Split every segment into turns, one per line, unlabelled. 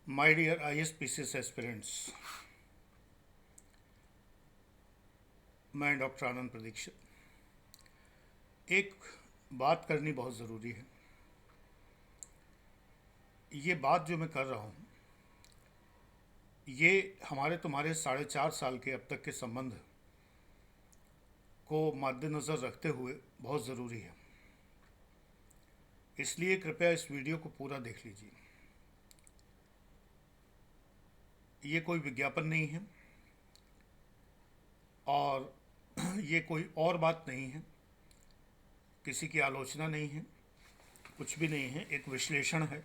My dear ISPCS aspirants, मैं doctor आनंद प्रदीक्षित। एक बात करनी बहुत ज़रूरी है। ये बात जो मैं कर रहा हूँ, ये हमारे तुम्हारे 4.5 साल के अब तक के संबंध को मद्देनज़र रखते हुए बहुत ज़रूरी है। इसलिए कृपया इस वीडियो को पूरा देख लीजिए। ये कोई विज्ञापन नहीं है और ये कोई और बात नहीं है, किसी की आलोचना नहीं है, कुछ भी नहीं है, एक विश्लेषण है।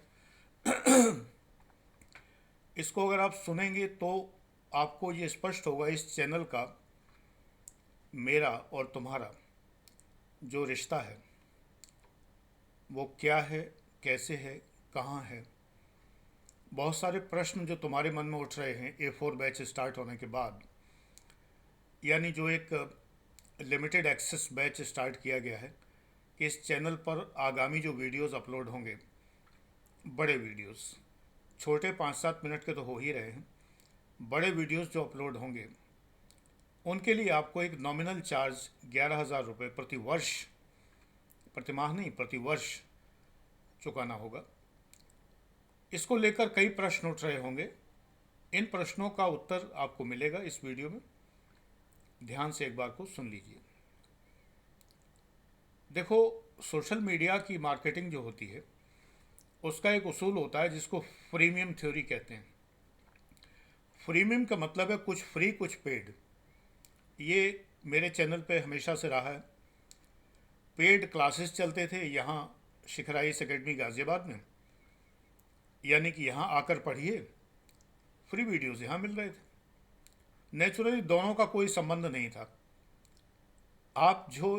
इसको अगर आप सुनेंगे तो आपको ये स्पष्ट होगा इस चैनल का मेरा और तुम्हारा जो रिश्ता है वो क्या है, कैसे है, कहाँ है। बहुत सारे प्रश्न जो तुम्हारे मन में उठ रहे हैं A4 बैच स्टार्ट होने के बाद, यानी जो एक लिमिटेड एक्सेस बैच स्टार्ट किया गया है कि इस चैनल पर आगामी जो वीडियोस अपलोड होंगे, बड़े वीडियोस, छोटे 5-7 मिनट के तो हो ही रहे हैं, बड़े वीडियोस जो अपलोड होंगे उनके लिए आपको एक नॉमिनल चार्ज 11,000 रुपये प्रति वर्ष, प्रति माह नहीं, प्रति वर्ष चुकाना होगा। इसको लेकर कई प्रश्न उठ रहे होंगे। इन प्रश्नों का उत्तर आपको मिलेगा इस वीडियो में। ध्यान से एक बार को सुन लीजिए। देखो, सोशल मीडिया की मार्केटिंग जो होती है उसका एक उसूल होता है जिसको फ्रीमियम थ्योरी कहते हैं। फ्रीमियम का मतलब है कुछ फ्री कुछ पेड। ये मेरे चैनल पे हमेशा से रहा है। पेड क्लासेस चलते थे यहाँ शिखर IAS एकेडमी गाज़ियाबाद में, यानी कि यहाँ आकर पढ़िए, फ्री वीडियोज़ यहाँ मिल रहे थे। नेचुरली दोनों का कोई संबंध नहीं था। आप जो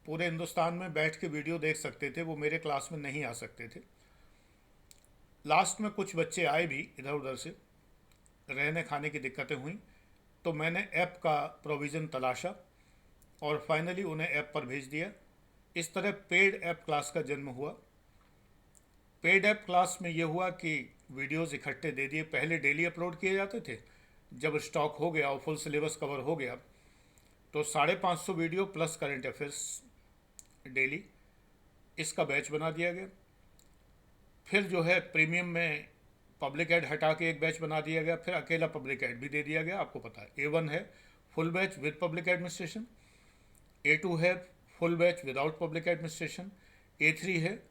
पूरे हिंदुस्तान में बैठ के वीडियो देख सकते थे वो मेरे क्लास में नहीं आ सकते थे। लास्ट में कुछ बच्चे आए भी इधर उधर से, रहने खाने की दिक्कतें हुई तो मैंने ऐप का प्रोविज़न तलाशा और फाइनली उन्हें ऐप पर भेज दिया। इस तरह पेड ऐप क्लास का जन्म हुआ। पेड ऐप क्लास में ये हुआ कि वीडियोस इकट्ठे दे दिए। पहले डेली अपलोड किए जाते थे, जब स्टॉक हो गया और फुल सिलेबस कवर हो गया तो 550 video plus current affairs daily, इसका बैच बना दिया गया। फिर जो है प्रीमियम में पब्लिक ऐड हटा के एक बैच बना दिया गया, फिर अकेला पब्लिक ऐड भी दे दिया गया। आपको पता है A1 है full batch with public administration, A2 है full batch without public administration, A3 है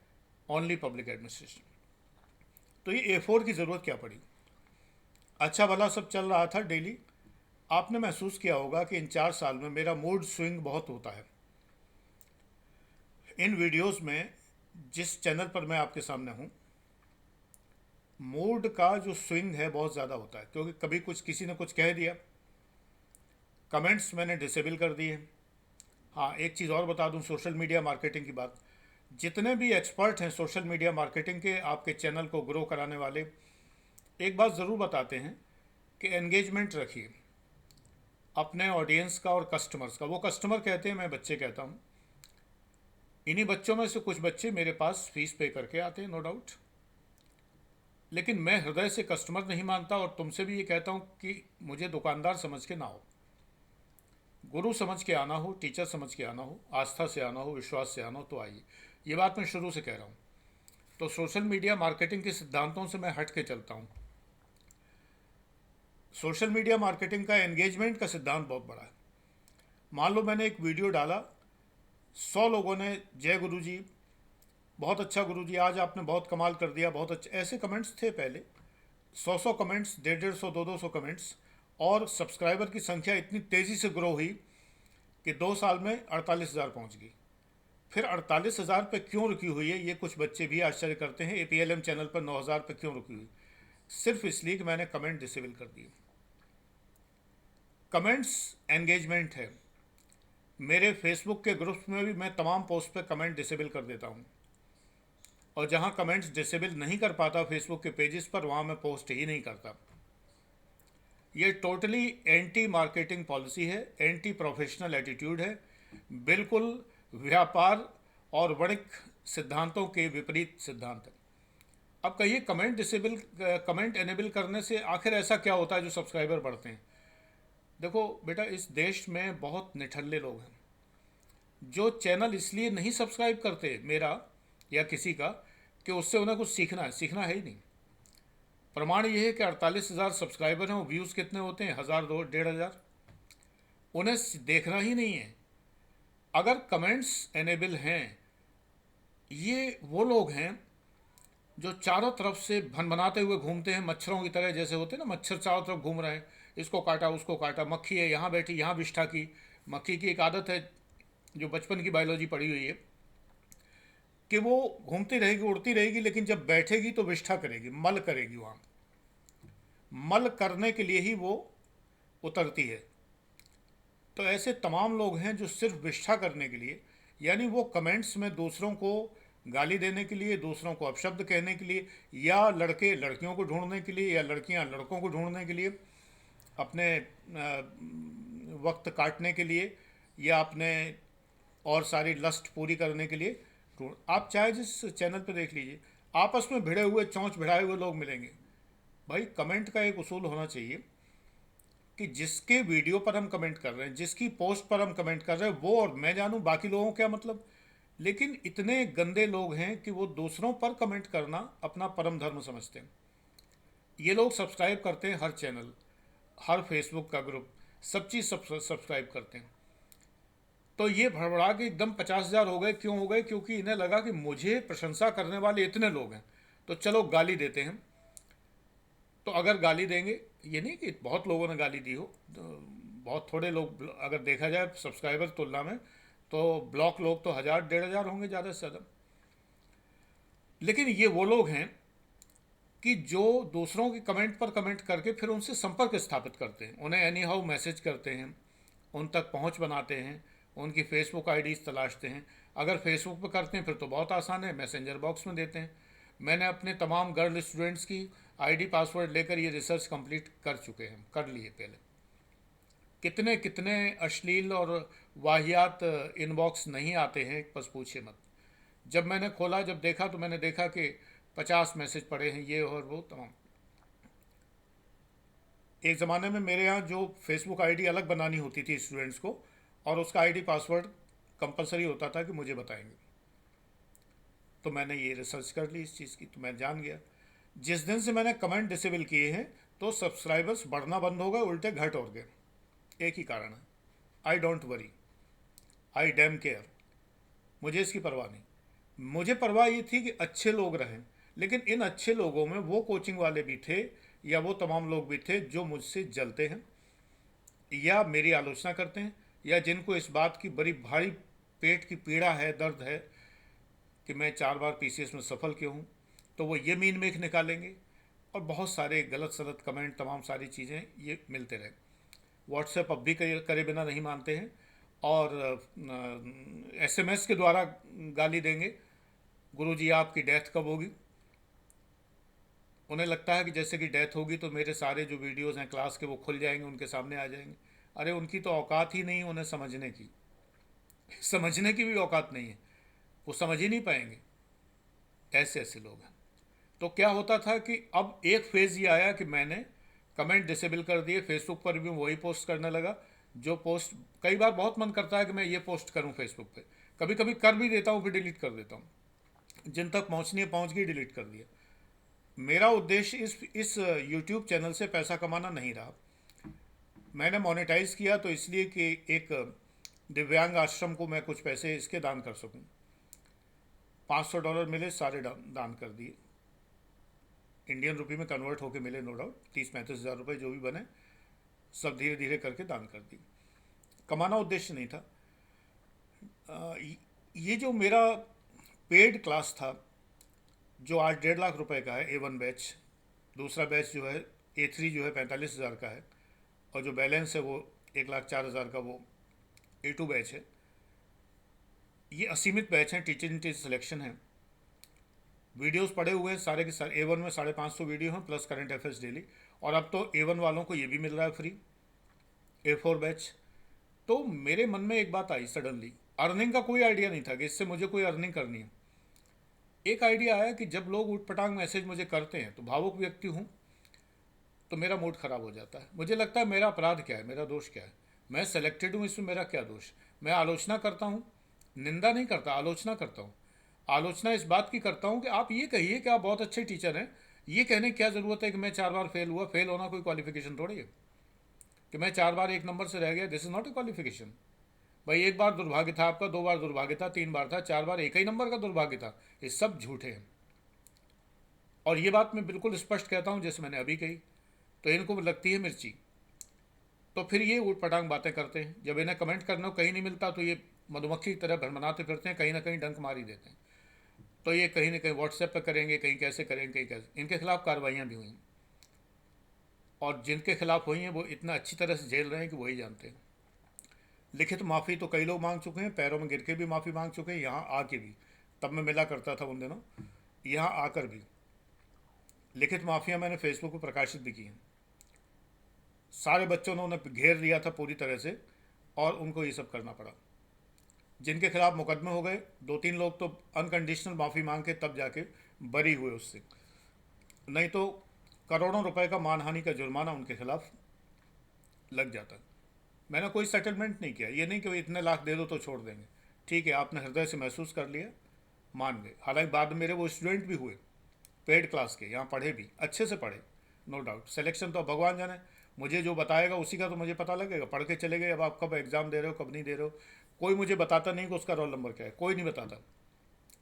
ओनली पब्लिक एडमिनिस्ट्रेशन। तो ये A4 की ज़रूरत क्या पड़ी? अच्छा भला सब चल रहा था डेली। आपने महसूस किया होगा कि इन 4 साल में मेरा मूड स्विंग बहुत होता है। इन वीडियोस में जिस चैनल पर मैं आपके सामने हूँ, मूड का जो स्विंग है बहुत ज़्यादा होता है, क्योंकि कभी कुछ किसी ने कुछ कह दिया, कमेंट्स मैंने डिसेबल कर दिए। हाँ, एक चीज़ और बता दूं सोशल मीडिया मार्केटिंग की बात। जितने भी एक्सपर्ट हैं सोशल मीडिया मार्केटिंग के, आपके चैनल को ग्रो कराने वाले, एक बात ज़रूर बताते हैं कि एंगेजमेंट रखिए अपने ऑडियंस का और कस्टमर्स का। वो कस्टमर कहते हैं, मैं बच्चे कहता हूँ। इन्हीं बच्चों में से कुछ बच्चे मेरे पास फीस पे करके आते हैं, नो डाउट, लेकिन मैं हृदय से कस्टमर नहीं मानता और तुमसे भी ये कहता हूँ कि मुझे दुकानदार समझ के ना हो, गुरु समझ के आना हो, टीचर समझ के आना हो, आस्था से आना हो, विश्वास से आना हो तो आइए। ये बात मैं शुरू से कह रहा हूँ। तो सोशल मीडिया मार्केटिंग के सिद्धांतों से मैं हट के चलता हूँ। सोशल मीडिया मार्केटिंग का एंगेजमेंट का सिद्धांत बहुत बड़ा है। मान लो मैंने एक वीडियो डाला, 100 लोगों ने जय गुरु जी, बहुत अच्छा गुरु जी, आज आपने बहुत कमाल कर दिया, बहुत अच्छा, ऐसे कमेंट्स थे पहले। 100 कमेंट्स, 150, 200 कमेंट्स, और सब्सक्राइबर की संख्या इतनी तेज़ी से ग्रो हुई कि 2 साल में 48,000 पहुँच गई। फिर 48,000 पे क्यों रुकी हुई है, ये कुछ बच्चे भी आश्चर्य करते हैं। APLM चैनल पर 9,000 पे क्यों रुकी हुई? सिर्फ इसलिए कि मैंने कमेंट डिसेबल कर दिए। कमेंट्स एंगेजमेंट है। मेरे फेसबुक के ग्रुप्स में भी मैं तमाम पोस्ट पे कमेंट डिसेबल कर देता हूँ, और जहाँ कमेंट्स डिसेबल नहीं कर पाता फेसबुक के पेजेस पर, वहाँ मैं पोस्ट ही नहीं करता। ये टोटली एंटी मार्केटिंग पॉलिसी है, एंटी प्रोफेशनल एटीट्यूड है, बिल्कुल व्यापार और वाणिज्य सिद्धांतों के विपरीत सिद्धांत है। अब कहिए कमेंट एनेबल करने से आखिर ऐसा क्या होता है जो सब्सक्राइबर बढ़ते हैं? देखो बेटा, इस देश में बहुत निठल्ले लोग हैं जो चैनल इसलिए नहीं सब्सक्राइब करते, मेरा या किसी का, कि उससे उन्हें कुछ सीखना है ही नहीं। प्रमाण ये है कि 48,000 सब्सक्राइबर हैं, व्यूज़ कितने होते हैं? 1,000, 2, 1,500। उन्हें देखना ही नहीं है। अगर कमेंट्स एनेबल हैं, ये वो लोग हैं जो चारों तरफ से भनभनाते हुए घूमते हैं, मच्छरों की तरह, जैसे होते हैं ना, मच्छर चारों तरफ घूम रहे हैं, इसको काटा उसको काटा, मक्खी है यहाँ बैठी यहाँ विष्ठा की। मक्खी की एक आदत है जो बचपन की बायोलॉजी पढ़ी हुई है कि वो घूमती रहेगी, उड़ती रहेगी, लेकिन जब बैठेगी तो विष्ठा करेगी, मल करेगी वहाँ। मल करने के लिए ही वो उतरती है। तो ऐसे तमाम लोग हैं जो सिर्फ विष्ठा करने के लिए, यानी वो कमेंट्स में दूसरों को गाली देने के लिए, दूसरों को अपशब्द कहने के लिए, या लड़के लड़कियों को ढूंढने के लिए, या लड़कियां लड़कों को ढूंढने के लिए, अपने वक्त काटने के लिए, या अपने और सारी लस्ट पूरी करने के लिए ढूंढ। आप चाहे जिस चैनल पर देख लीजिए, आपस में भिड़े हुए चौंच भिड़ाए हुए लोग मिलेंगे। भाई, कमेंट का एक उसूल होना चाहिए कि जिसके वीडियो पर हम कमेंट कर रहे हैं, जिसकी पोस्ट पर हम कमेंट कर रहे हैं, वो और मैं जानूं, बाकी लोगों को क्या मतलब। लेकिन इतने गंदे लोग हैं कि वो दूसरों पर कमेंट करना अपना परम धर्म समझते हैं। ये लोग सब्सक्राइब करते हैं हर चैनल, हर फेसबुक का ग्रुप, सब चीज़ सब्सक्राइब करते हैं। तो ये भड़बड़ा के एकदम 50,000 हो गए। क्यों हो गए? क्योंकि इन्हें लगा कि मुझे प्रशंसा करने वाले इतने लोग हैं, तो चलो गाली देते हैं। तो अगर गाली देंगे, ये नहीं कि बहुत लोगों ने गाली दी हो, तो बहुत थोड़े लोग, अगर देखा जाए सब्सक्राइबर तुलना में, तो ब्लॉक लोग तो 1,000, 1,500 होंगे ज़्यादा से ज़्यादा। लेकिन ये वो लोग हैं कि जो दूसरों के कमेंट पर कमेंट करके फिर उनसे संपर्क स्थापित करते हैं, उन्हें एनी हाउ मैसेज करते हैं, उन तक पहुंच बनाते हैं, उनकी फेसबुक आईडीज़ तलाशते हैं। अगर फेसबुक पर करते हैं फिर तो बहुत आसान है, मैसेंजर बॉक्स में देते हैं। मैंने अपने तमाम गर्ल स्टूडेंट्स की आईडी पासवर्ड लेकर ये रिसर्च कंप्लीट कर चुके हैं, कर लिए पहले। कितने कितने अश्लील और वाहियात इनबॉक्स नहीं आते हैं, बस पूछिए मत। जब मैंने खोला, जब देखा, तो मैंने देखा कि 50 मैसेज पड़े हैं, ये और वो तमाम। एक ज़माने में मेरे यहाँ जो फेसबुक आईडी अलग बनानी होती थी स्टूडेंट्स को, और उसका आईडी पासवर्ड कंपलसरी होता था कि मुझे बताएंगे। तो मैंने ये रिसर्च कर ली इस चीज़ की, तो मैं जान गया। जिस दिन से मैंने कमेंट डिसेबल किए हैं, तो सब्सक्राइबर्स बढ़ना बंद हो गए, उल्टे घट और गए। एक ही कारण है, I don't worry, I dam care. मुझे इसकी परवाह नहीं। मुझे परवाह ये थी कि अच्छे लोग रहें, लेकिन इन अच्छे लोगों में वो कोचिंग वाले भी थे, या वो तमाम लोग भी थे जो मुझसे जलते हैं, या मेरी आलोचना करते हैं, या जिनको इस बात की बड़ी भारी पेट की पीड़ा है, दर्द है कि मैं 4 बार पीसीएस में सफल क्यों हूँ। तो वो ये मीन मेख निकालेंगे, और बहुत सारे गलत सलत कमेंट, तमाम सारी चीज़ें ये मिलते रहे। व्हाट्सएप अब भी करे बिना नहीं मानते हैं, और एसएमएस के द्वारा गाली देंगे। गुरुजी आपकी डेथ कब होगी? उन्हें लगता है कि जैसे कि डेथ होगी तो मेरे सारे जो वीडियोस हैं क्लास के वो खुल जाएंगे, उनके सामने आ जाएंगे। अरे उनकी तो औकात ही नहीं है उन्हें समझने की। समझने की भी औकात नहीं है, वो समझ ही नहीं पाएंगे। ऐसे ऐसे लोग हैं। तो क्या होता था कि अब एक फेज़ ये आया कि मैंने कमेंट डिसेबल कर दिए, फेसबुक पर भी वही पोस्ट करने लगा जो पोस्ट, कई बार बहुत मन करता है कि मैं ये पोस्ट करूं फेसबुक पे, कभी कभी कर भी देता हूं, फिर डिलीट कर देता हूं। जिन तक पहुंचनी है पहुंच गई, डिलीट कर दिया। मेरा उद्देश्य इस यूट्यूब चैनल से पैसा कमाना नहीं रहा। मैंने मोनेटाइज किया तो इसलिए कि एक दिव्यांग आश्रम को मैं कुछ पैसे इसके दान कर सकूं। $500 मिले, सारे दान कर दिए। इंडियन रुपये में कन्वर्ट होके मिले, नो डाउट 30-35 हज़ार रुपये जो भी बने, सब धीरे धीरे करके दान कर दी। कमाना उद्देश्य नहीं था। ये जो मेरा पेड क्लास था, जो आज 1.5 लाख रुपए का है, A1 बैच, दूसरा बैच जो है A3 जो है 45,000 का है, और जो बैलेंस है वो 1,04,000 का वो A2 बैच है। ये असीमित बैच हैं, टीचर इन टीचर सिलेक्शन है। वीडियोस पड़े हुए हैं सारे के सारे। A1 में 550 वीडियो हैं प्लस करंट अफेयर्स डेली, और अब तो A1 वालों को ये भी मिल रहा है फ्री, A4 बैच। तो मेरे मन में एक बात आई सडनली, अर्निंग का कोई आइडिया नहीं था कि इससे मुझे कोई अर्निंग करनी है। एक आइडिया आया कि जब लोग ऊटपटांग मैसेज मुझे करते हैं, तो भावुक व्यक्ति हूँ, तो मेरा मूड ख़राब हो जाता है। मुझे लगता है मेरा अपराध क्या है, मेरा दोष क्या है, मैं सेलेक्टेड हूँ, इसमें मेरा क्या दोष। मैं आलोचना करता हूँ, निंदा नहीं करता, आलोचना करता हूँ। आलोचना इस बात की करता हूँ कि आप ये कहिए कि आप बहुत अच्छे टीचर हैं। ये कहने की क्या ज़रूरत है कि मैं 4 बार फेल हुआ? फेल होना कोई क्वालिफिकेशन थोड़ी है कि मैं 4 बार 1 नंबर से रह गया। This is not A qualification. भाई, 1 बार दुर्भाग्य था आपका, 2 बार दुर्भाग्य था, 3 बार था, 4 बार एक ही नंबर का दुर्भाग्य था। ये सब झूठे हैं। और ये बात मैं बिल्कुल स्पष्ट कहता हूँ, जैसे मैंने अभी कही। तो इनको लगती है मिर्ची, तो फिर ये ऊट पटांग बातें करते हैं। जब इन्हें कमेंट करने को कहीं नहीं मिलता, तो ये मधुमक्खी की तरह भनभनाते फिरते हैं, कहीं ना कहीं डंक मार ही देते हैं। तो ये कहीं ना कहीं व्हाट्सएप पर करेंगे, कहीं कैसे करेंगे, कहीं कैसे। इनके खिलाफ कार्रवाइयाँ भी हुई, और जिनके खिलाफ हुई हैं वो इतना अच्छी तरह से झेल रहे हैं कि वही जानते हैं। लिखित माफ़ी तो कई लोग मांग चुके हैं, पैरों में गिर के भी माफ़ी मांग चुके हैं, यहाँ आके भी। तब मैं मिला करता था उन दिनों, यहाँ आकर भी लिखित माफ़िया मैंने फेसबुक पर प्रकाशित भी की हैं। सारे बच्चों ने उन्हें घेर लिया था पूरी तरह से, और उनको ये सब करना पड़ा। जिनके खिलाफ मुकदमे हो गए, 2-3 लोग तो अनकंडीशनल माफ़ी मांग के तब जाके बरी हुए उससे, नहीं तो करोड़ों रुपए का मानहानि का जुर्माना उनके खिलाफ लग जाता। मैंने कोई सेटलमेंट नहीं किया, ये नहीं कि इतने लाख दे दो तो छोड़ देंगे। ठीक है, आपने हृदय से महसूस कर लिया, मान गए। हालांकि बाद में मेरे वो स्टूडेंट भी हुए, पेड क्लास के, यहाँ पढ़े भी, अच्छे से पढ़े, नो डाउट। सिलेक्शन तो अब भगवान जाने, मुझे जो बताएगा उसी का तो मुझे पता लगेगा। पढ़ के चले गए, अब आप कब एग्ज़ाम दे रहे हो, कब नहीं दे रहे हो, कोई मुझे बताता नहीं कि उसका रोल नंबर क्या है, कोई नहीं बताता।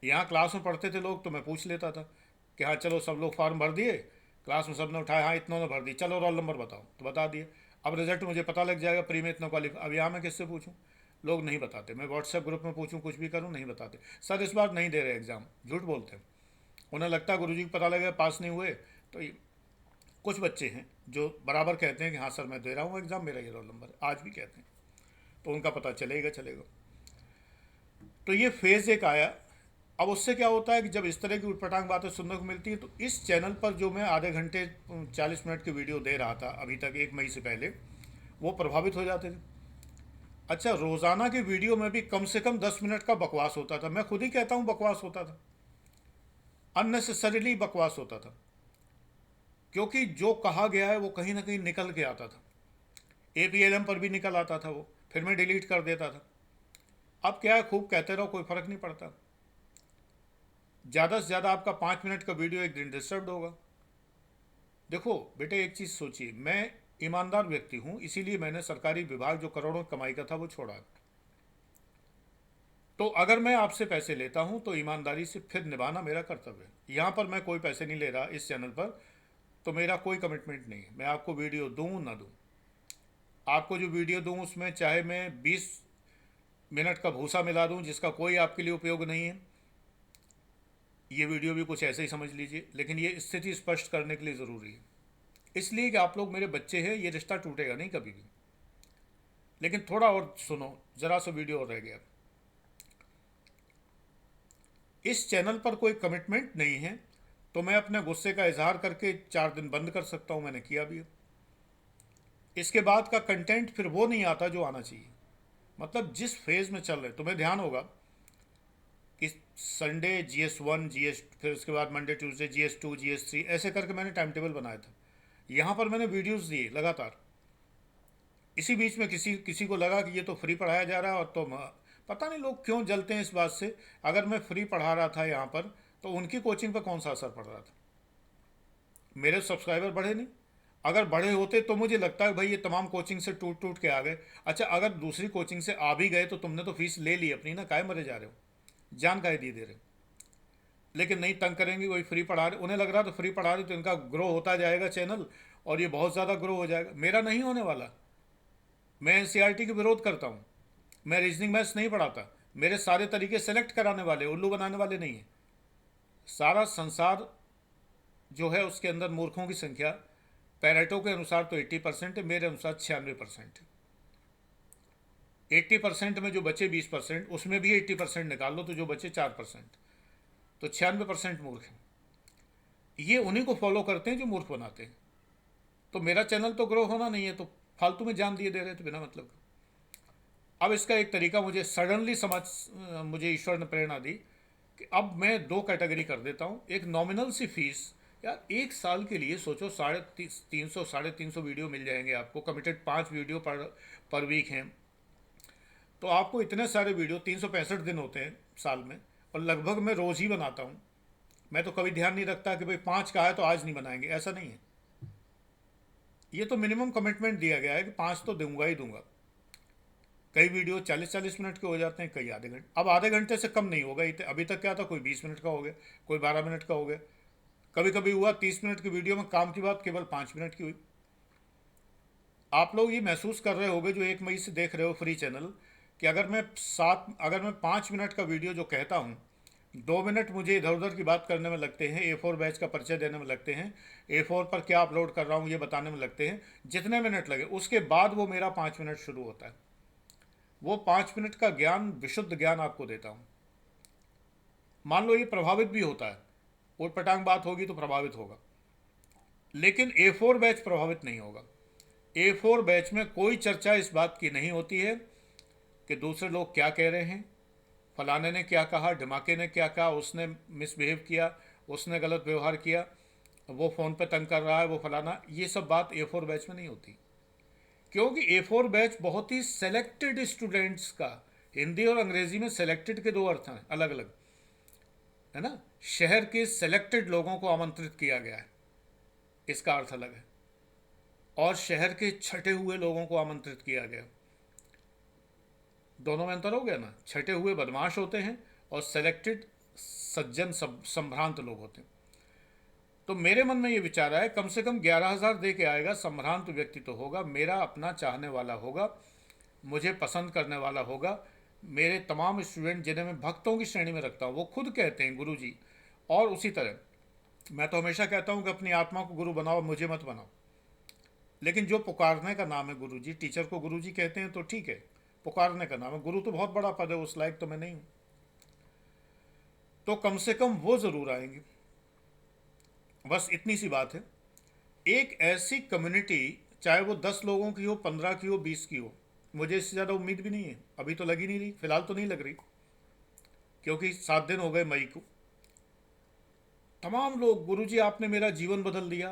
यहाँ क्लास में पढ़ते थे लोग, तो मैं पूछ लेता था कि हाँ चलो, सब लोग फॉर्म भर दिए, क्लास में सब ने उठाया, हाँ इतनों ने भर दी, चलो रोल नंबर बताओ, तो बता दिए। अब रिजल्ट मुझे पता लग जाएगा, प्री में इतना क्वालिफाई। अब यहाँ मैं किससे पूछूँ? लोग नहीं बताते। मैं व्हाट्सएप ग्रुप में पूछूँ, कुछ भी करूँ, नहीं बताते। सर इस बार नहीं दे रहे एग्ज़ाम, झूठ बोलते हैं। उन्हें लगता है गुरुजी को पता लगे पास नहीं हुए, तो कुछ बच्चे हैं जो बराबर कहते हैं कि हाँ सर मैं दे रहा हूँ एग्ज़ाम, मेरा ये रोल नंबर है, आज भी कहते हैं। तो उनका पता चलेगा चलेगा। तो ये फेज़ एक आया। अब उससे क्या होता है कि जब इस तरह की उटपटांग बातें सुनने को मिलती है, तो इस चैनल पर जो मैं आधे घंटे 40 मिनट की वीडियो दे रहा था अभी तक, 1 मई से पहले, वो प्रभावित हो जाते थे। अच्छा, रोज़ाना की वीडियो में भी कम से कम 10 मिनट का बकवास होता था। मैं खुद ही कहता हूँ बकवास होता था, अननेसेसरीली बकवास होता था, क्योंकि जो कहा गया है वो कहीं ना कहीं निकल के आता था। APLM पर भी निकल आता था वो, फिर मैं डिलीट कर देता था। अब क्या है, खूब कहते रहो, कोई फ़र्क नहीं पड़ता। ज़्यादा से ज़्यादा आपका 5 मिनट का वीडियो एक दिन डिस्टर्ब होगा। देखो बेटे, एक चीज़ सोचिए, मैं ईमानदार व्यक्ति हूँ, इसीलिए मैंने सरकारी विभाग जो करोड़ों कमाई का था वो छोड़ा। तो अगर मैं आपसे पैसे लेता हूँ तो ईमानदारी से फिर निभाना मेरा कर्तव्य है। यहाँ पर मैं कोई पैसे नहीं ले रहा इस चैनल पर, तो मेरा कोई कमिटमेंट नहीं है। मैं आपको वीडियो दूँ ना दूँ, आपको जो वीडियो दूँ उसमें चाहे मैं 20 मिनट का भूसा मिला दूँ जिसका कोई आपके लिए उपयोग नहीं है, ये वीडियो भी कुछ ऐसे ही समझ लीजिए, लेकिन ये स्थिति स्पष्ट करने के लिए ज़रूरी है। इसलिए कि आप लोग मेरे बच्चे हैं, ये रिश्ता टूटेगा नहीं कभी भी। लेकिन थोड़ा और सुनो, ज़रा सा वीडियो और रह गया। इस चैनल पर कोई कमिटमेंट नहीं है, तो मैं अपने गुस्से का इजहार करके 4 दिन बंद कर सकता हूँ, मैंने किया भी है। इसके बाद का कंटेंट फिर वो नहीं आता जो आना चाहिए। मतलब जिस फेज़ में चल रहे, तुम्हें ध्यान होगा कि संडे GS1, फिर उसके बाद मंडे ट्यूसडे GS2, GS3, ऐसे करके मैंने टाइम टेबल बनाया था। यहाँ पर मैंने वीडियोस दिए लगातार। इसी बीच में किसी किसी को लगा कि ये तो फ्री पढ़ाया जा रहा है, और तो पता नहीं लोग क्यों जलते हैं इस बात से। अगर मैं फ्री पढ़ा रहा था यहाँ पर, तो उनकी कोचिंग पर कौन सा असर पड़ रहा था? मेरे सब्सक्राइबर बढ़े नहीं। अगर बढ़े होते तो मुझे लगता है भाई ये तमाम कोचिंग से टूट टूट के आ गए। अच्छा, अगर दूसरी कोचिंग से आ भी गए तो तुमने तो फीस ले ली अपनी ना, काहे मरे जा रहे हो, जान काहे दे रहे हो? लेकिन नहीं, तंग करेंगे, वही फ्री पढ़ा रहे, उन्हें लग रहा तो फ्री पढ़ा रहे तो इनका ग्रो होता जाएगा चैनल, और ये बहुत ज़्यादा ग्रो हो जाएगा। मेरा नहीं होने वाला। मैं NCERT के विरोध करता हूँ। मैं रीजनिंग मैथ्स नहीं पढ़ाता। मेरे सारे तरीके सेलेक्ट कराने वाले, उल्लू बनाने वाले नहीं हैं। सारा संसार जो है उसके अंदर मूर्खों की संख्या पैरेटो के अनुसार तो 80% है, मेरे अनुसार 96% है। 80% में जो बचे 20%, उसमें भी 80% निकाल लो तो जो बचे 4%, तो 96% मूर्ख हैं। ये उन्हीं को फॉलो करते हैं जो मूर्ख बनाते हैं। तो मेरा चैनल तो ग्रो होना नहीं है, तो फालतू में जान दिए दे रहे थे बिना मतलब का। अब इसका एक तरीका मुझे सडनली मुझे ईश्वर ने प्रेरणा दी कि अब मैं दो कैटेगरी कर देता हूँ। एक नॉमिनल सी फीस, यार एक साल के लिए सोचो, 350 वीडियो मिल जाएंगे आपको, कमिटेड 5 वीडियो पर वीक हैं, तो आपको इतने सारे वीडियो, 365 दिन होते हैं साल में, और लगभग मैं रोज़ ही बनाता हूँ। मैं तो कभी ध्यान नहीं रखता कि भाई 5 का है तो आज नहीं बनाएंगे, ऐसा नहीं है। ये तो मिनिमम कमिटमेंट दिया गया है कि 5 तो दूंगा ही दूंगा। कई वीडियो 40-40 मिनट के हो जाते हैं, कई आधे घंटे। अब आधे घंटे से कम नहीं होगा। अभी तक क्या था, कोई 20 मिनट का हो गया, कोई 12 मिनट का हो गया, कभी कभी हुआ 30 मिनट की वीडियो में काम की बात केवल 5 मिनट की हुई। आप लोग ये महसूस कर रहे होगे जो 1 मई से देख रहे हो फ्री चैनल, कि अगर मैं 5 मिनट का वीडियो जो कहता हूँ, 2 मिनट मुझे इधर उधर की बात करने में लगते हैं, A4 बैच का परिचय देने में लगते हैं, A4 पर क्या अपलोड कर रहा हूँ ये बताने में लगते हैं, जितने मिनट लगे उसके बाद वो मेरा 5 मिनट शुरू होता है। वो 5 मिनट का ज्ञान, विशुद्ध ज्ञान आपको देता हूँ। मान लो ये प्रभावित भी होता है, उट पटांग बात होगी तो प्रभावित होगा, लेकिन A4 बैच प्रभावित नहीं होगा। A4 बैच में कोई चर्चा इस बात की नहीं होती है कि दूसरे लोग क्या कह रहे हैं, फलाने ने क्या कहा, ढमाके ने क्या कहा, उसने मिसबिहेव किया, उसने गलत व्यवहार किया, वो फ़ोन पे तंग कर रहा है, वो फलाना। ये सब बात A4 बैच में नहीं होती, क्योंकि A4 बैच बहुत ही सेलेक्टेड स्टूडेंट्स का, हिंदी और अंग्रेजी में सेलेक्टेड के दो अर्थ हैं अलग अलग, है ना। शहर के सेलेक्टेड लोगों को आमंत्रित किया गया है, इसका अर्थ अलग है, और शहर के छटे हुए लोगों को आमंत्रित किया गया। दोनों में अंतर हो गया ना। छटे हुए बदमाश होते हैं और सेलेक्टेड सज्जन संभ्रांत लोग होते हैं। तो मेरे मन में ये विचार है, कम से कम 11,000 दे के आएगा, संभ्रांत व्यक्ति तो होगा, मेरा अपना चाहने वाला होगा, मुझे पसंद करने वाला होगा। मेरे तमाम स्टूडेंट जिन्हें मैं भक्तों की श्रेणी में रखता हूँ, वो खुद कहते हैं गुरुजी। और उसी तरह मैं तो हमेशा कहता हूँ कि अपनी आत्मा को गुरु बनाओ, मुझे मत बनाओ। लेकिन जो पुकारने का नाम है गुरुजी, टीचर को गुरुजी कहते हैं तो ठीक है, पुकारने का नाम है। गुरु तो बहुत बड़ा पद है, उस लायक तो मैं नहीं हूँ। तो कम से कम वो ज़रूर आएंगे, बस इतनी सी बात है। एक ऐसी कम्युनिटी, चाहे वो 10 लोगों की हो, 15 की हो, 20 की हो, मुझे इससे ज़्यादा उम्मीद भी नहीं है। अभी तो लगी नहीं रही, फिलहाल तो नहीं लग रही, क्योंकि 7 दिन हो गए मई को। तमाम लोग, गुरुजी आपने मेरा जीवन बदल दिया,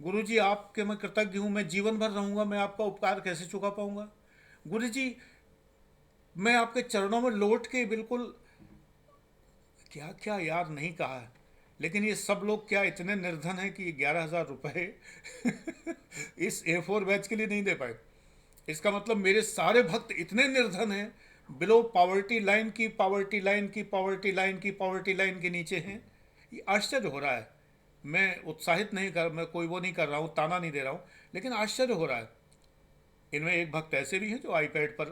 गुरुजी आपके मैं कृतज्ञ हूँ, मैं जीवन भर रहूँगा, मैं आपका उपकार कैसे चुका पाऊँगा गुरुजी, मैं आपके चरणों में लौट के बिल्कुल, क्या क्या यार नहीं कहा है। लेकिन ये सब लोग क्या इतने निर्धन हैं कि 11,000 रुपये इस A4 बैच के लिए नहीं दे पाए। इसका मतलब मेरे सारे भक्त इतने निर्धन हैं, बिलो पॉवर्टी लाइन की, पॉवर्टी लाइन की, पॉवर्टी लाइन की, पॉवर्टी लाइन के नीचे हैं। ये आश्चर्य हो रहा है। मैं उत्साहित नहीं कर, मैं कोई वो नहीं कर रहा हूँ, ताना नहीं दे रहा हूँ, लेकिन आश्चर्य हो रहा है। इनमें एक भक्त ऐसे भी हैं जो आईपैड पर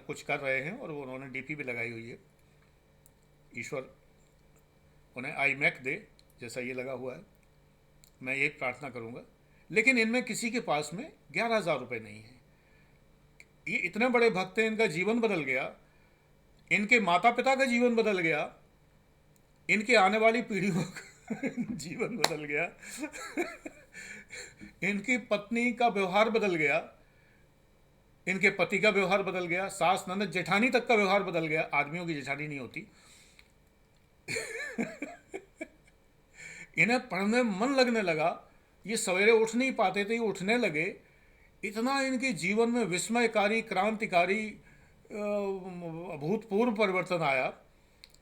कुछ कर रहे हैं, और उन्होंने DP भी लगाई हुई है। ईश्वर उन्हें iMac दे, जैसा ये लगा हुआ है, मैं ये प्रार्थना करूँगा। लेकिन इनमें किसी के पास में 11,000 रुपये नहीं है। ये इतने बड़े भक्त हैं, इनका जीवन बदल गया, इनके माता पिता का जीवन बदल गया, इनके आने वाली पीढ़ियों का जीवन बदल गया, इनकी पत्नी का व्यवहार बदल गया, इनके पति का व्यवहार बदल गया, सास ननद जेठानी तक का व्यवहार बदल गया। आदमियों की जेठानी नहीं होती। इन्हें पढ़ने में मन लगने लगा, ये सवेरे उठ नहीं पाते थे, ये उठने लगे। इतना इनके जीवन में विस्मयकारी, क्रांतिकारी, अभूतपूर्व परिवर्तन आया।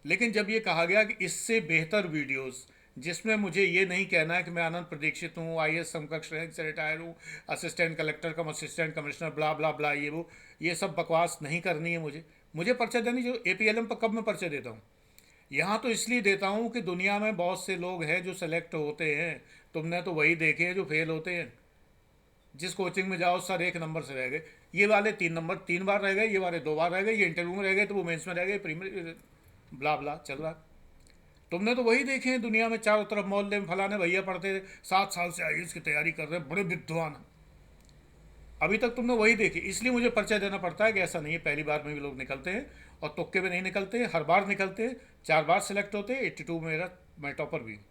लेकिन जब ये कहा गया कि इससे बेहतर वीडियोस, जिसमें मुझे ये नहीं कहना है कि मैं आनंद प्रदीक्षित हूँ, IAS समकक्ष रैंक से रिटायर हूँ, असिस्टेंट कलेक्टर कम असिस्टेंट कमिश्नर, ब्ला ब्ला ब्ला, ये सब बकवास नहीं करनी है। मुझे पर्चा देनी, जो APLM पर कब मैं पर्चे देता हूँ, यहाँ तो इसलिए देता हूँ कि दुनिया में बहुत से लोग हैं जो सेलेक्ट होते हैं। तुमने तो वही देखे हैं जो फेल होते हैं। जिस कोचिंग में जाओ सर 1 नंबर से रह गए, ये वाले 3 बार रह गए, ये वाले 2 बार रह गए, ये इंटरव्यू में रह गए, तो वो मेंस में रह गए, प्रीमियर, ब्ला ब्ला चल रहा। तुमने तो वही देखे हैं दुनिया में, चारों तरफ मोहल्ले में फलाने भैया पढ़ते थे, 7 साल से IAS की तैयारी कर रहे हैं, बड़े विद्वान हैं। अभी तक तुमने वही देखी, इसलिए मुझे परिचय देना पड़ता है कि ऐसा नहीं है, पहली बार में भी लोग निकलते हैं, और तुक्के में नहीं निकलते हैं, हर बार निकलते हैं। 4 बार सिलेक्ट होते हैं, 82 में मैं टॉपर भी हूँ,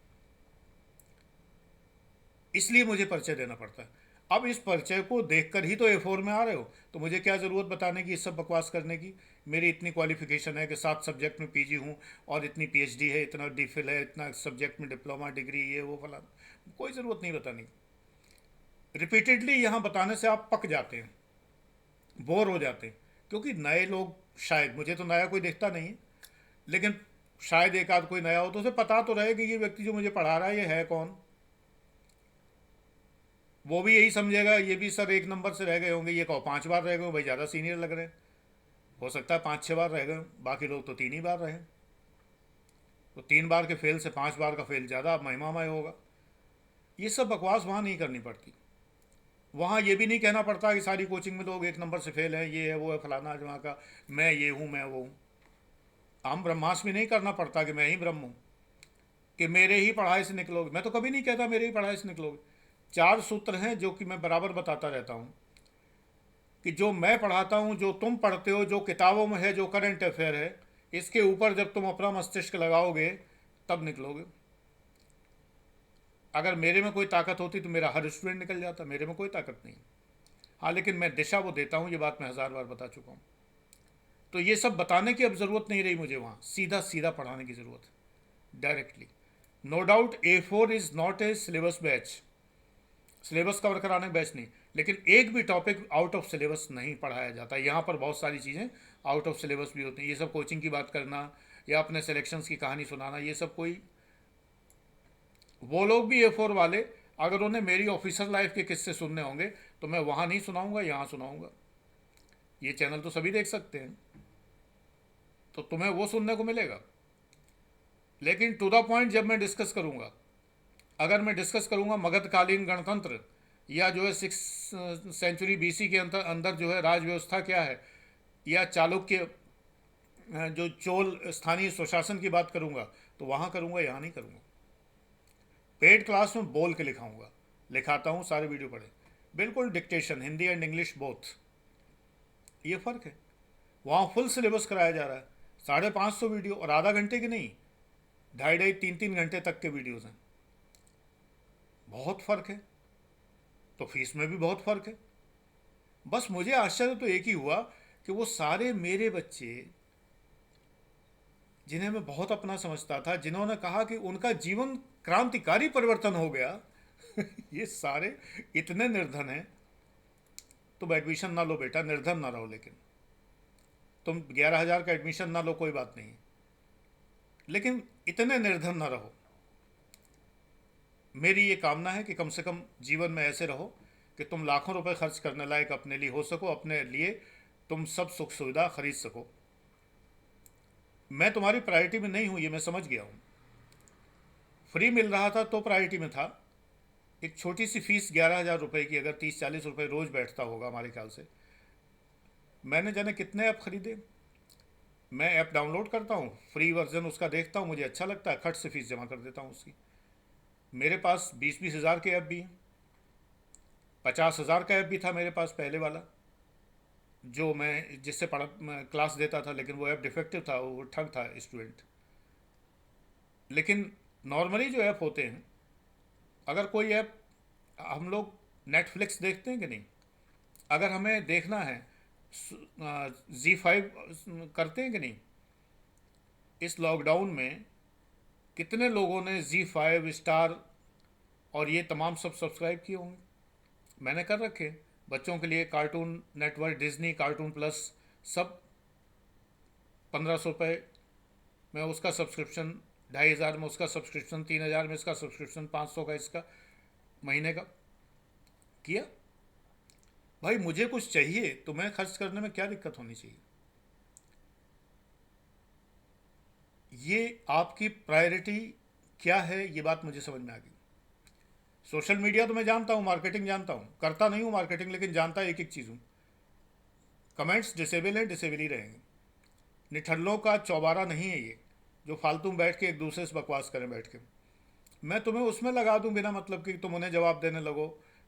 इसलिए मुझे परिचय देना पड़ता है। अब इस परिचय को देखकर ही तो A4 में आ रहे हो, तो मुझे क्या ज़रूरत बताने की, इस सब बकवास करने की। मेरी इतनी क्वालिफिकेशन है कि 7 सब्जेक्ट में PG हूँ, और इतनी PhD है, इतना DPhil है, इतना सब्जेक्ट में डिप्लोमा डिग्री, ये वो फला। कोई ज़रूरत नहीं बताने की। रिपीटेडली यहाँ बताने से आप पक जाते हैं, बोर हो जाते हैं, क्योंकि नए लोग, शायद, मुझे तो नया कोई दिखता नहीं है, लेकिन शायद एक आध कोई नया हो तो उसे पता तो रहे कि ये व्यक्ति जो मुझे पढ़ा रहा है ये है कौन। वो भी यही समझेगा ये भी सर 1 नंबर से रह गए होंगे, ये कहो 5 बार रह गए हो, भाई ज़्यादा सीनियर लग रहे हैं। हो सकता है 5-6 बार रह गए, बाकी लोग तो 3 ही बार रहे। तो 3 बार के फेल से 5 बार का फेल ज़्यादा महिमामय होगा। ये सब बकवास वहाँ नहीं करनी पड़ती। वहाँ ये भी नहीं कहना पड़ता कि सारी कोचिंग में लोग 1 नंबर से फेल हैं, ये है वो है फलाना जमा का, मैं ये हूँ मैं वो हूँ। हम ब्रह्मास्म भी नहीं करना पड़ता कि मैं ही ब्रह्म हूँ, कि मेरे ही पढ़ाई से निकलोगे। मैं तो कभी नहीं कहता मेरे ही पढ़ाई से निकलोगे। 4 सूत्र हैं जो कि मैं बराबर बताता रहता हूँ, कि जो मैं पढ़ाता हूँ, जो तुम पढ़ते हो, जो किताबों में है, जो करंट अफेयर है, इसके ऊपर जब तुम अपना मस्तिष्क लगाओगे तब निकलोगे। अगर मेरे में कोई ताकत होती तो मेरा हर स्टूडेंट निकल जाता, मेरे में कोई ताकत नहीं। हाँ, लेकिन मैं दिशा वो देता हूँ, ये बात मैं 1000 बार बता चुका हूँ। तो ये सब बताने की अब ज़रूरत नहीं रही मुझे, वहाँ सीधा सीधा पढ़ाने की ज़रूरत है, directly. No doubt A4 is not a syllabus batch, syllabus cover कराने का बैच नहीं, लेकिन एक भी टॉपिक आउट ऑफ सिलेबस नहीं पढ़ाया जाता। यहाँ पर बहुत सारी चीज़ें आउट ऑफ सिलेबस भी होती हैं। ये सब कोचिंग की बात करना या अपने सिलेक्शंस की कहानी सुनाना, ये सब कोई, वो लोग भी A4 वाले, अगर उन्हें मेरी ऑफिसर लाइफ के किस्से सुनने होंगे तो मैं वहाँ नहीं सुनाऊंगा, यहाँ सुनाऊंगा। ये चैनल तो सभी देख सकते हैं, तो तुम्हें वो सुनने को मिलेगा। लेकिन टू द पॉइंट जब मैं डिस्कस करूँगा, अगर मैं डिस्कस करूँगा मगधकालीन गणतंत्र, या जो है 6th century BC के अंदर अंदर जो है राज व्यवस्था क्या है, या चालुक्य जो चोल स्थानीय स्वशासन की बात करूँगा, तो वहाँ करूँगा, यहाँ नहीं करूँगा। पेड क्लास में बोल के लिखाऊंगा, लिखाता हूँ, सारे वीडियो पढ़े, बिल्कुल dictation, Hindi and English both. ये फ़र्क है। वहाँ फुल सिलेबस कराया जा रहा है, 550 वीडियो, और आधा घंटे के नहीं, 2.5-3 घंटे तक के वीडियोज़ हैं। बहुत फ़र्क है। तो फीस में भी बहुत फ़र्क है। बस मुझे आश्चर्य तो एक ही हुआ कि वो सारे मेरे बच्चे, जिन्हें मैं बहुत अपना समझता था, जिन्होंने कहा कि उनका जीवन क्रांतिकारी परिवर्तन हो गया, ये सारे इतने निर्धन हैं। तुम एडमिशन ना लो बेटा, निर्धन ना रहो, लेकिन तुम 11,000 का एडमिशन ना लो, कोई बात नहीं, लेकिन इतने निर्धन ना रहो। मेरी ये कामना है कि कम से कम जीवन में ऐसे रहो कि तुम लाखों रुपए खर्च करने लायक अपने लिए हो सको, अपने लिए तुम सब सुख सुविधा खरीद सको। मैं तुम्हारी प्रायोरिटी में नहीं हूँ, ये मैं समझ गया हूँ। फ्री मिल रहा था तो प्रायोरिटी में था। एक छोटी सी फीस 11,000 रुपये की, अगर 30-40 रुपये रोज़ बैठता होगा हमारे ख्याल से, मैंने जाने कितने ऐप खरीदे। मैं ऐप डाउनलोड करता हूँ, फ्री वर्जन उसका देखता हूँ, मुझे अच्छा लगता है, खट से फीस जमा कर देता हूँ उसकी। मेरे पास 20-20 हज़ार के ऐप भी हैं, 50,000 का ऐप भी था मेरे पास पहले वाला, जो मैं जिससे मैं क्लास देता था, लेकिन वो ऐप डिफेक्टिव था, वो ठग था स्टूडेंट। लेकिन नॉर्मली जो ऐप होते हैं, अगर कोई ऐप, हम लोग नेटफ्लिक्स देखते हैं कि नहीं, अगर हमें देखना है, Z5 करते हैं कि नहीं, इस लॉकडाउन में कितने लोगों ने Z5 स्टार और ये तमाम सब सब्सक्राइब किए होंगे। मैंने कर रखे, बच्चों के लिए cartoon network, Disney, cartoon plus, सब 1,500 रुपये में उसका सब्सक्रिप्शन, 2,500 में उसका सब्सक्रिप्शन, 3,000 में इसका सब्सक्रिप्शन, 500 का इसका महीने का किया। भाई मुझे कुछ चाहिए तो मैं खर्च करने में क्या दिक्कत होनी चाहिए। ये आपकी प्रायोरिटी क्या है, ये बात मुझे समझ में आ गई। सोशल मीडिया तो मैं जानता हूँ, मार्केटिंग जानता हूँ, करता नहीं हूँ मार्केटिंग, लेकिन जानता एक एक चीज़ हूँ। कमेंट्स डिसेबल हैं, डिसेबल ही रहेंगे। निठल्लों का चौबारा नहीं है ये, जो फालतू में बैठ के एक दूसरे से बकवास करें बैठ के। मैं तुम्हें उसमें लगा दूं बिना मतलब कि तुम उन्हें जवाब देने लगो,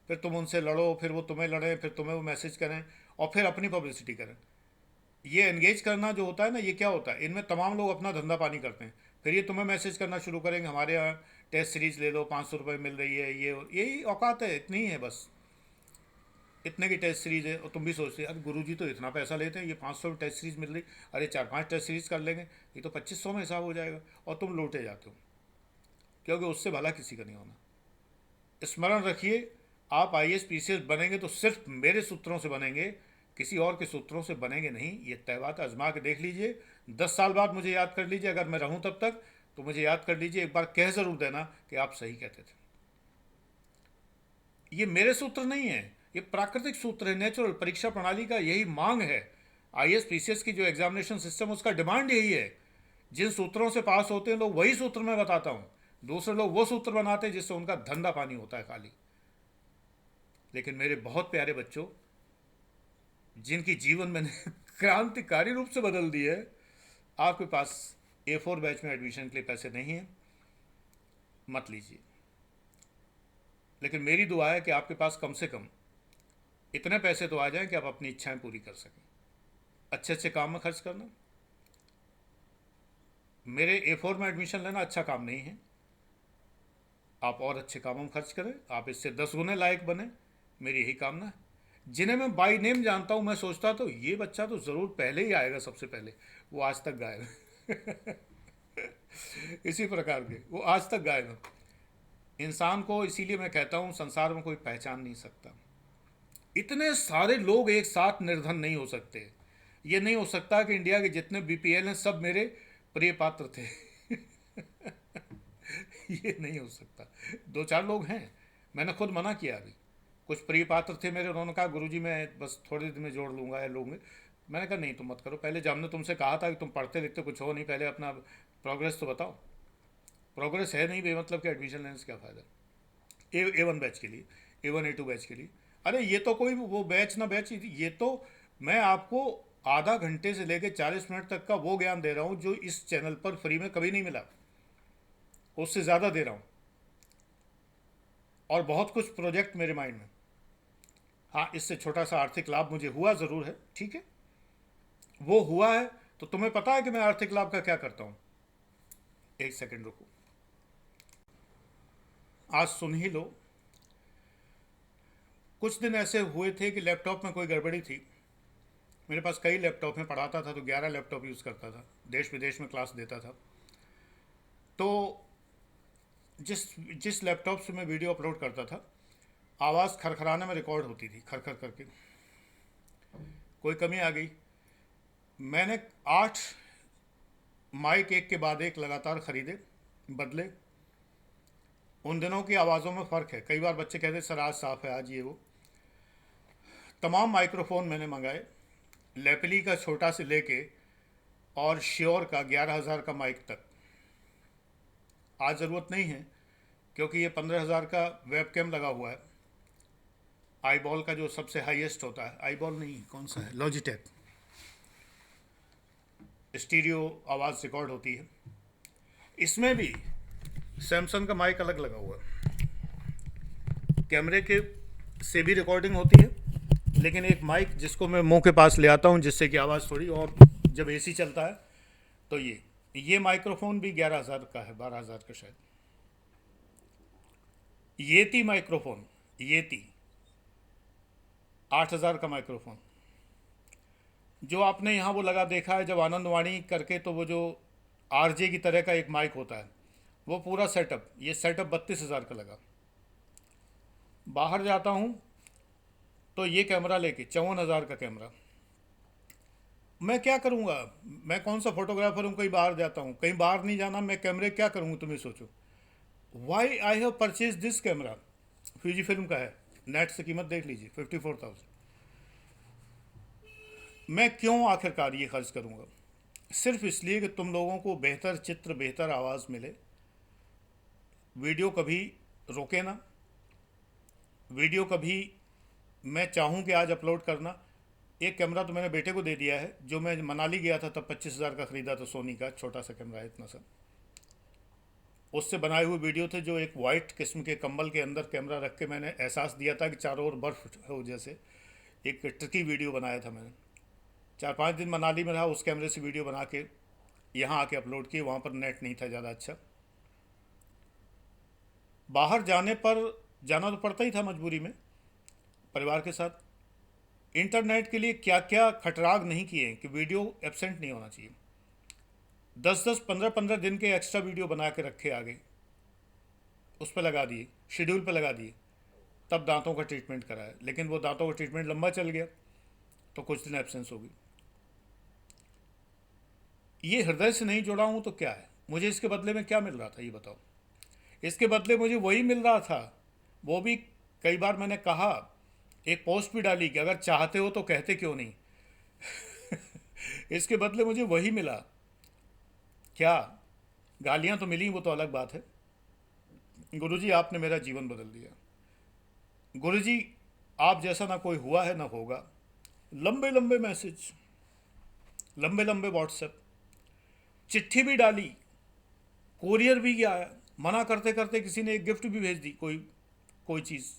फिर तुम उनसे लड़ो, फिर वो तुम्हें लड़ें, फिर तुम्हें वो मैसेज करें, और फिर अपनी पब्लिसिटी करें। ये एंगेज करना जो होता है ना, ये क्या होता है, इनमें तमाम लोग अपना धंधा पानी करते हैं। फिर ये तुम्हें मैसेज करना शुरू करेंगे, हमारे यहाँ टेस्ट सीरीज ले लो, 500 रुपये मिल रही है, ये यही औकात है, इतनी ही है बस। इतने की टेस्ट सीरीज़ है और तुम भी सोचते हो यार गुरुजी तो इतना पैसा लेते हैं, ये 500 टेस्ट सीरीज़ मिल रही, अरे 4-5 टेस्ट सीरीज़ कर लेंगे, ये तो 2500 में हिसाब हो जाएगा, और तुम लौटे जाते हो, क्योंकि उससे भला किसी का नहीं होना। स्मरण रखिए, आप आईएएस पीसीएस बनेंगे तो सिर्फ मेरे सूत्रों से बनेंगे, किसी और के सूत्रों से बनेंगे नहीं। ये तय बात है, आजमा के देख लीजिए। 10 साल बाद मुझे याद कर लीजिए, अगर मैं रहूं तब तक, तो मुझे याद कर लीजिए, एक बार कह ज़रूर देना कि आप सही कहते थे। ये मेरे सूत्र नहीं है, ये प्राकृतिक सूत्र है, नेचुरल परीक्षा प्रणाली का यही मांग है। आईएएस पीसीएस की जो एग्जामिनेशन सिस्टम, उसका डिमांड यही है। जिन सूत्रों से पास होते हैं लोग, वही सूत्र मैं बताता हूँ। दूसरे लोग वो सूत्र बनाते हैं जिससे उनका धंधा पानी होता है खाली। लेकिन मेरे बहुत प्यारे बच्चों, जिनकी जीवन मैंने क्रांतिकारी रूप से बदल दी है, आपके पास A4 बैच में एडमिशन के लिए पैसे नहीं है, मत लीजिए। लेकिन मेरी दुआ है कि आपके पास कम से कम इतने पैसे तो आ जाएं कि आप अपनी इच्छाएं पूरी कर सकें। अच्छे अच्छे काम में खर्च करना। मेरे A4 में एडमिशन लेना अच्छा काम नहीं है, आप और अच्छे कामों में खर्च करें, आप इससे 10 गुने लायक बने, मेरी यही कामना है। जिन्हें मैं बाई नेम जानता हूँ, मैं सोचता तो ये बच्चा तो ज़रूर पहले ही आएगा, सबसे पहले, वो आज तक गायब है। इसी प्रकार के वो आज तक गायब है। इंसान को इसीलिए मैं कहता हूँ, संसार में कोई पहचान नहीं सकता। इतने सारे लोग एक साथ निर्धन नहीं हो सकते। ये नहीं हो सकता कि इंडिया के जितने बीपीएल हैं सब मेरे प्रिय पात्र थे। ये नहीं हो सकता। 2-4 लोग हैं, मैंने खुद मना किया अभी। कुछ प्रिय पात्र थे मेरे, उन्होंने कहा गुरुजी मैं बस थोड़े दिन में जोड़ लूँगा या लूँगे। मैंने कहा नहीं, तुम मत करो, पहले जब हमने तुमसे कहा था कि तुम पढ़ते लिखते कुछ हो नहीं, पहले अपना प्रोग्रेस तो बताओ। प्रोग्रेस है नहीं, बेमतलब के एडमिशन लेने से क्या फ़ायदा। A1 बैच के लिए, A1 A2 बैच के लिए, अरे ये तो कोई वो बैच ना बैच, ये तो मैं आपको आधा घंटे से लेकर 40 मिनट तक का वो ज्ञान दे रहा हूँ जो इस चैनल पर फ्री में कभी नहीं मिला, उससे ज़्यादा दे रहा हूँ। और बहुत कुछ प्रोजेक्ट मेरे माइंड में। हाँ, इससे छोटा सा आर्थिक लाभ मुझे हुआ ज़रूर है, ठीक है, वो हुआ है। तो तुम्हें पता है कि मैं आर्थिक लाभ का क्या करता हूँ? एक सेकंड रुको, आज सुन ही लो। कुछ दिन ऐसे हुए थे कि लैपटॉप में कोई गड़बड़ी थी। मेरे पास कई लैपटॉप में पढ़ाता था तो 11 लैपटॉप यूज़ करता था, देश विदेश में क्लास देता था। तो जिस जिस लैपटॉप से मैं वीडियो अपलोड करता था, आवाज़ खरखराने में रिकॉर्ड होती थी, खर खर करके। कोई कमी आ गई, मैंने 8 माइक एक के बाद एक लगातार ख़रीदे, बदले। उन दिनों की आवाज़ों में फ़र्क है। कई बार बच्चे कहते सर आज साफ़ है, आज ये वो। तमाम माइक्रोफोन मैंने मंगाए, लेपली का छोटा से लेके और श्योर का 11,000 का माइक तक। आज ज़रूरत नहीं है, क्योंकि ये 15,000 का वेबकैम लगा हुआ है। आईबॉल का जो सबसे हाईएस्ट होता है, आईबॉल नहीं, कौन सा है, लॉजिटेक, स्टीरियो आवाज़ रिकॉर्ड होती है। इसमें भी सैमसंग का माइक अलग लगा हुआ है, कैमरे के से भी रिकॉर्डिंग होती है, लेकिन एक माइक जिसको मैं मुंह के पास ले आता हूँ जिससे कि आवाज़ थोड़ी, और जब एसी चलता है तो ये माइक्रोफोन भी 11,000 का है, 12,000 का शायद। येती माइक्रोफोन, येती 8,000 का माइक्रोफोन। जो आपने यहाँ वो लगा देखा है जब आनंदवाणी करके, तो वो जो आरजे की तरह का एक माइक होता है, वो पूरा सेटअप, ये सेटअप 32,000 का लगा। बाहर जाता हूँ तो ये कैमरा लेके 54,000 का कैमरा। मैं क्या करूँगा, मैं कौन सा फोटोग्राफर हूँ, कहीं बाहर जाता हूँ, कहीं बाहर नहीं जाना, मैं कैमरे क्या करूँगा, तुम्हें सोचो। Why I have purchase this camera, Fuji film का है, नेट से कीमत देख लीजिए 54,000। मैं क्यों आखिरकार ये खर्च करूँगा? सिर्फ इसलिए कि तुम लोगों को बेहतर चित्र, बेहतर आवाज़ मिले। वीडियो कभी रोके ना, वीडियो कभी मैं चाहूँ कि आज अपलोड करना। एक कैमरा तो मैंने बेटे को दे दिया है, जो मैं मनाली गया था तब 25,000 का ख़रीदा था, सोनी का छोटा सा कैमरा है, इतना सा। उससे बनाए हुए वीडियो थे, जो एक वाइट किस्म के कंबल के अंदर कैमरा रख के मैंने एहसास दिया था कि चारों ओर बर्फ़ हो जैसे। एक ट्रिकी वीडियो बनाया था मैंने। 4-5 दिन मनाली में रहा, उस कैमरे से वीडियो बना के यहाँ आके अपलोड किए। वहाँ पर नेट नहीं था ज़्यादा अच्छा। बाहर जाने पर जाना तो पड़ता ही था मजबूरी में, परिवार के साथ। इंटरनेट के लिए क्या क्या खटराग नहीं किए हैं कि वीडियो एब्सेंट नहीं होना चाहिए। 10-10, 15-15 दिन के एक्स्ट्रा वीडियो बना के रखे आगे, उस पर लगा दिए, शेड्यूल पर लगा दिए, तब दांतों का ट्रीटमेंट कराया। लेकिन वो दांतों का ट्रीटमेंट लंबा चल गया तो कुछ दिन एब्सेंस हो गई। ये हृदय से नहीं जुड़ा हूँ तो क्या है, मुझे इसके बदले में क्या मिल रहा था ये बताओ। इसके बदले मुझे वही मिल रहा था, वो भी कई बार मैंने कहा, एक पोस्ट भी डाली कि अगर चाहते हो तो कहते क्यों नहीं। इसके बदले मुझे वही मिला। क्या गालियां तो मिली, वो तो अलग बात है। गुरुजी आपने मेरा जीवन बदल दिया। गुरुजी आप जैसा ना कोई हुआ है ना होगा। लंबे लंबे मैसेज, लंबे लंबे व्हाट्सएप, चिट्ठी भी डाली, कोरियर भी गया, मना करते करते किसी ने एक गिफ्ट भी भेज दी, कोई कोई चीज़।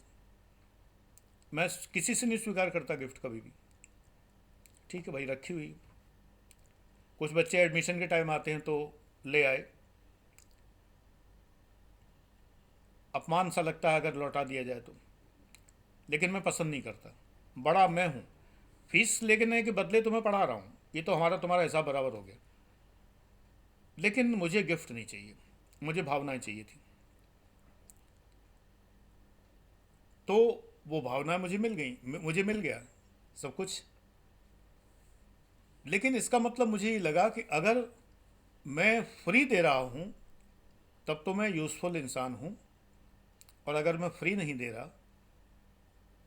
मैं किसी से नहीं स्वीकार करता गिफ्ट कभी भी। ठीक है भाई, रखी हुई। कुछ बच्चे एडमिशन के टाइम आते हैं तो ले आए, अपमान सा लगता है अगर लौटा दिया जाए तो, लेकिन मैं पसंद नहीं करता। बड़ा मैं हूँ, फीस लेने के बदले तो मैं पढ़ा रहा हूँ, ये तो हमारा तुम्हारा हिसाब बराबर हो गया। लेकिन मुझे गिफ्ट नहीं चाहिए, मुझे भावनाएं चाहिए थी। तो वो भावनाएं मुझे मिल गई, मुझे मिल गया सब कुछ। लेकिन इसका मतलब मुझे ये लगा कि अगर मैं फ्री दे रहा हूँ तब तो मैं यूज़फुल इंसान हूँ, और अगर मैं फ्री नहीं दे रहा,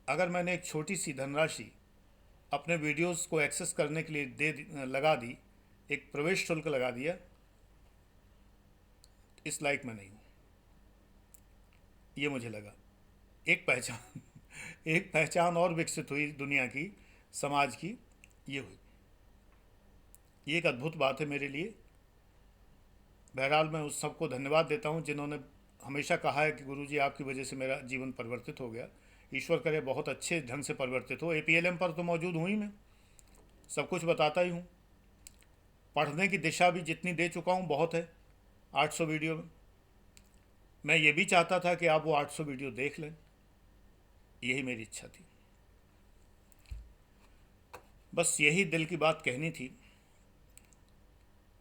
अगर मैंने एक छोटी सी धनराशि अपने वीडियोस को एक्सेस करने के लिए लगा दी, एक प्रवेश शुल्क लगा दिया, इस लायक मैं नहीं हूँ। ये मुझे लगा। एक पहचान एक पहचान और विकसित हुई दुनिया की, समाज की, ये हुई। ये एक अद्भुत बात है मेरे लिए। बहरहाल मैं उस सबको धन्यवाद देता हूँ जिन्होंने हमेशा कहा है कि गुरुजी आपकी वजह से मेरा जीवन परिवर्तित हो गया। ईश्वर करे बहुत अच्छे ढंग से परिवर्तित हो। एपीएलएम पर तो मौजूद हूँ ही मैं, सब कुछ बताता ही हूँ। पढ़ने की दिशा भी जितनी दे चुका हूँ बहुत है, 800 वीडियो में। मैं ये भी चाहता था कि आप वो 800 वीडियो देख लें, यही मेरी इच्छा थी। बस यही दिल की बात कहनी थी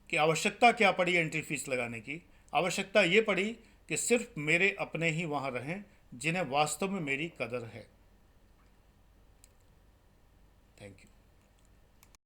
कि आवश्यकता क्या पड़ी एंट्री फीस लगाने की। आवश्यकता ये पड़ी कि सिर्फ मेरे अपने ही वहाँ रहें जिन्हें वास्तव में मेरी कदर है।